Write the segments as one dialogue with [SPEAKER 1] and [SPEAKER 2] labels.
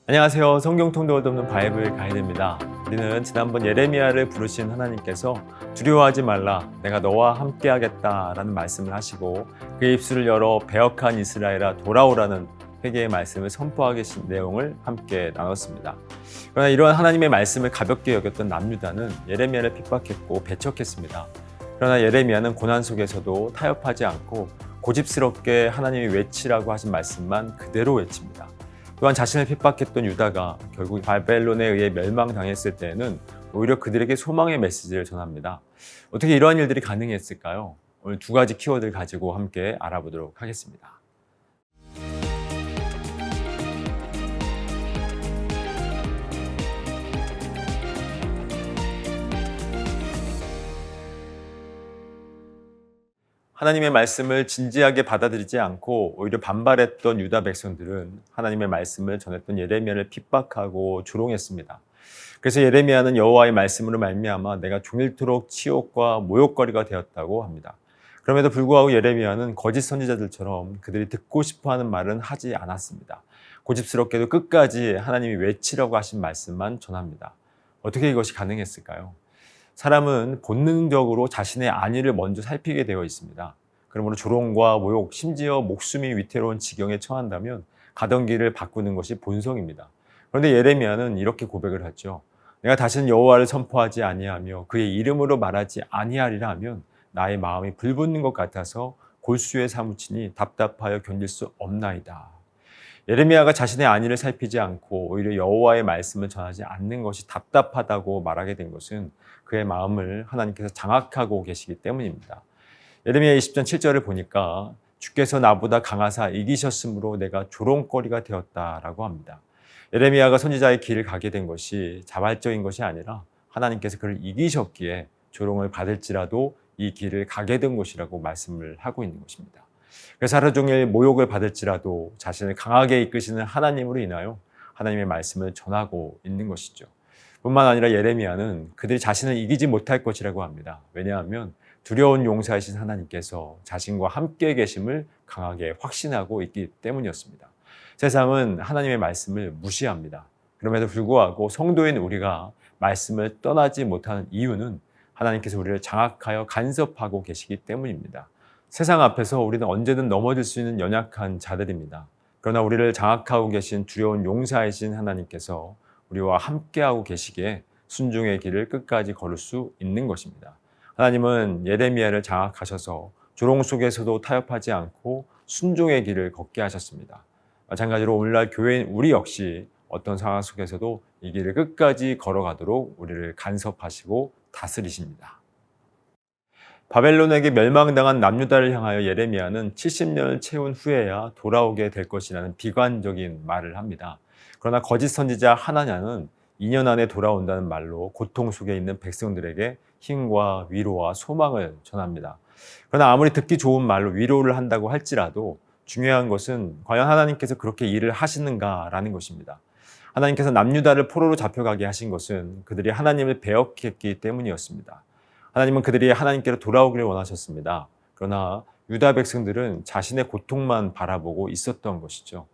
[SPEAKER 1] 안녕하세요. 성경 통독을 돕는 바이블 가이드입니다. 우리는 지난번 예레미야를 부르신 하나님께서 두려워하지 말라, 내가 너와 함께하겠다라는 말씀을 하시고 그의 입술을 열어 배역한 이스라엘아 돌아오라는 회개의 말씀을 선포하게 계신 내용을 함께 나눴습니다. 그러나 이러한 하나님의 말씀을 가볍게 여겼던 남유다는 예레미야를 핍박했고 배척했습니다. 그러나 예레미야는 고난 속에서도 타협하지 않고 고집스럽게 하나님이 외치라고 하신 말씀만 그대로 외칩니다. 또한 자신을 핍박했던 유다가 결국 바벨론에 의해 멸망당했을 때에는 오히려 그들에게 소망의 메시지를 전합니다. 어떻게 이러한 일들이 가능했을까요? 오늘 두 가지 키워드를 가지고 함께 알아보도록 하겠습니다. 하나님의 말씀을 진지하게 받아들이지 않고 오히려 반발했던 유다 백성들은 하나님의 말씀을 전했던 예레미야를 핍박하고 조롱했습니다. 그래서 예레미야는 여호와의 말씀으로 말미암아 내가 종일토록 치욕과 모욕거리가 되었다고 합니다. 그럼에도 불구하고 예레미야는 거짓 선지자들처럼 그들이 듣고 싶어하는 말은 하지 않았습니다. 고집스럽게도 끝까지 하나님이 외치라고 하신 말씀만 전합니다. 어떻게 이것이 가능했을까요? 사람은 본능적으로 자신의 안위를 먼저 살피게 되어 있습니다. 그러므로 조롱과 모욕, 심지어 목숨이 위태로운 지경에 처한다면 가던 길을 바꾸는 것이 본성입니다. 그런데 예레미야는 이렇게 고백을 하죠. 내가 다시는 여호와를 선포하지 아니하며 그의 이름으로 말하지 아니하리라 하면 나의 마음이 불붙는 것 같아서 골수에 사무치니 답답하여 견딜 수 없나이다. 예레미야가 자신의 안위를 살피지 않고 오히려 여호와의 말씀을 전하지 않는 것이 답답하다고 말하게 된 것은 그의 마음을 하나님께서 장악하고 계시기 때문입니다. 예레미야 20장 7절을 보니까 주께서 나보다 강하사 이기셨으므로 내가 조롱거리가 되었다라고 합니다. 예레미야가 선지자의 길을 가게 된 것이 자발적인 것이 아니라 하나님께서 그를 이기셨기에 조롱을 받을지라도 이 길을 가게 된 것이라고 말씀을 하고 있는 것입니다. 그래서 하루 종일 모욕을 받을지라도 자신을 강하게 이끄시는 하나님으로 인하여 하나님의 말씀을 전하고 있는 것이죠. 뿐만 아니라 예레미야는 그들이 자신을 이기지 못할 것이라고 합니다. 왜냐하면 두려운 용사이신 하나님께서 자신과 함께 계심을 강하게 확신하고 있기 때문이었습니다. 세상은 하나님의 말씀을 무시합니다. 그럼에도 불구하고 성도인 우리가 말씀을 떠나지 못하는 이유는 하나님께서 우리를 장악하여 간섭하고 계시기 때문입니다. 세상 앞에서 우리는 언제든 넘어질 수 있는 연약한 자들입니다. 그러나 우리를 장악하고 계신 두려운 용사이신 하나님께서 우리와 함께하고 계시기에 순종의 길을 끝까지 걸을 수 있는 것입니다. 하나님은 예레미야를 장악하셔서 조롱 속에서도 타협하지 않고 순종의 길을 걷게 하셨습니다. 마찬가지로 오늘날 교회인 우리 역시 어떤 상황 속에서도 이 길을 끝까지 걸어가도록 우리를 간섭하시고 다스리십니다. 바벨론에게 멸망당한 남유다를 향하여 예레미야는 70년을 채운 후에야 돌아오게 될 것이라는 비관적인 말을 합니다. 그러나 거짓 선지자 하나냐는 2년 안에 돌아온다는 말로 고통 속에 있는 백성들에게 힘과 위로와 소망을 전합니다. 그러나 아무리 듣기 좋은 말로 위로를 한다고 할지라도 중요한 것은 과연 하나님께서 그렇게 일을 하시는가라는 것입니다. 하나님께서 남유다를 포로로 잡혀가게 하신 것은 그들이 하나님을 배역했기 때문이었습니다. 하나님은 그들이 하나님께로 돌아오기를 원하셨습니다. 그러나 유다 백성들은 자신의 고통만 바라보고 있었던 것이죠.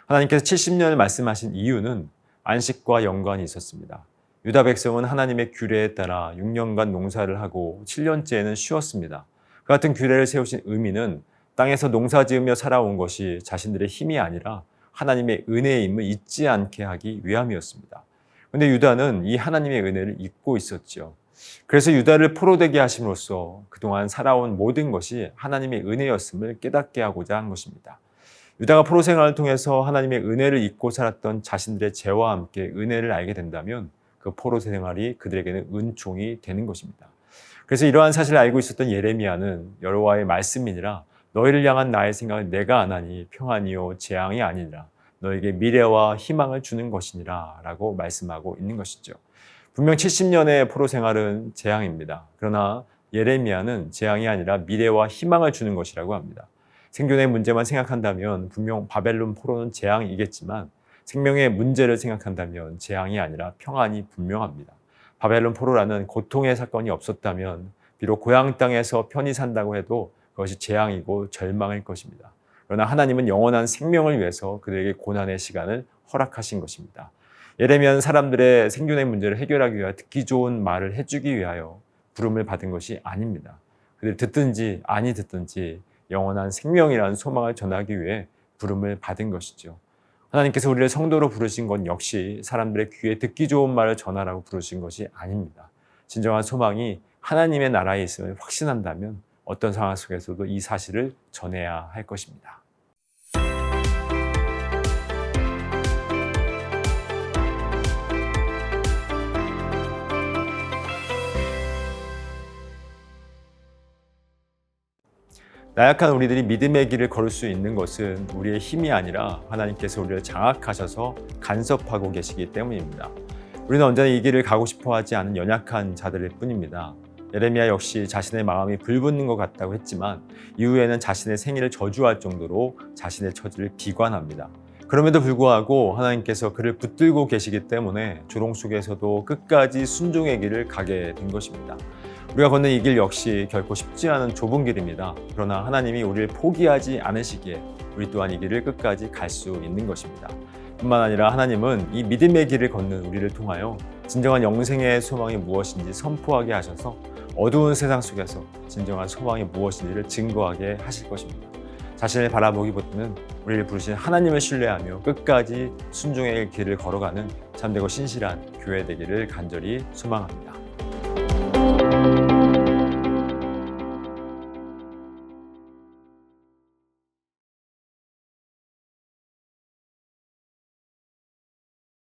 [SPEAKER 1] 하나님께서 70년을 말씀하신 이유는 안식과 연관이 있었습니다. 유다 백성은 하나님의 규례에 따라 6년간 농사를 하고 7년째에는 쉬었습니다. 그 같은 규례를 세우신 의미는 땅에서 농사 지으며 살아온 것이 자신들의 힘이 아니라 하나님의 은혜임을 잊지 않게 하기 위함이었습니다. 그런데 유다는 이 하나님의 은혜를 잊고 있었죠. 그래서 유다를 포로되게 하심으로써 그동안 살아온 모든 것이 하나님의 은혜였음을 깨닫게 하고자 한 것입니다. 유다가 포로 생활을 통해서 하나님의 은혜를 잊고 살았던 자신들의 죄와 함께 은혜를 알게 된다면 그 포로 생활이 그들에게는 은총이 되는 것입니다. 그래서 이러한 사실을 알고 있었던 예레미야는 여호와의 말씀이니라 너희를 향한 나의 생각을 내가 아나니 평안이요 재앙이 아니니라 너에게 미래와 희망을 주는 것이니라 라고 말씀하고 있는 것이죠. 분명 70년의 포로 생활은 재앙입니다. 그러나 예레미야는 재앙이 아니라 미래와 희망을 주는 것이라고 합니다. 생존의 문제만 생각한다면 분명 바벨론 포로는 재앙이겠지만 생명의 문제를 생각한다면 재앙이 아니라 평안이 분명합니다. 바벨론 포로라는 고통의 사건이 없었다면 비록 고향 땅에서 편히 산다고 해도 그것이 재앙이고 절망일 것입니다. 그러나 하나님은 영원한 생명을 위해서 그들에게 고난의 시간을 허락하신 것입니다. 예레미야는 사람들의 생존의 문제를 해결하기 위하여 듣기 좋은 말을 해주기 위하여 부름을 받은 것이 아닙니다. 그들이 듣든지 아니 듣든지 영원한 생명이라는 소망을 전하기 위해 부름을 받은 것이죠. 하나님께서 우리를 성도로 부르신 건 역시 사람들의 귀에 듣기 좋은 말을 전하라고 부르신 것이 아닙니다. 진정한 소망이 하나님의 나라에 있음을 확신한다면 어떤 상황 속에서도 이 사실을 전해야 할 것입니다. 나약한 우리들이 믿음의 길을 걸을 수 있는 것은 우리의 힘이 아니라 하나님께서 우리를 장악하셔서 간섭하고 계시기 때문입니다. 우리는 언제나 이 길을 가고 싶어 하지 않은 연약한 자들일 뿐입니다. 예레미야 역시 자신의 마음이 불붙는 것 같다고 했지만 이후에는 자신의 생애를 저주할 정도로 자신의 처지를 비관합니다. 그럼에도 불구하고 하나님께서 그를 붙들고 계시기 때문에 조롱 속에서도 끝까지 순종의 길을 가게 된 것입니다. 우리가 걷는 이 길 역시 결코 쉽지 않은 좁은 길입니다. 그러나 하나님이 우리를 포기하지 않으시기에 우리 또한 이 길을 끝까지 갈 수 있는 것입니다. 뿐만 아니라 하나님은 이 믿음의 길을 걷는 우리를 통하여 진정한 영생의 소망이 무엇인지 선포하게 하셔서 어두운 세상 속에서 진정한 소망이 무엇인지를 증거하게 하실 것입니다. 자신을 바라보기보다는 우리를 부르신 하나님을 신뢰하며 끝까지 순종의 길을 걸어가는 참되고 신실한 교회 되기를 간절히 소망합니다.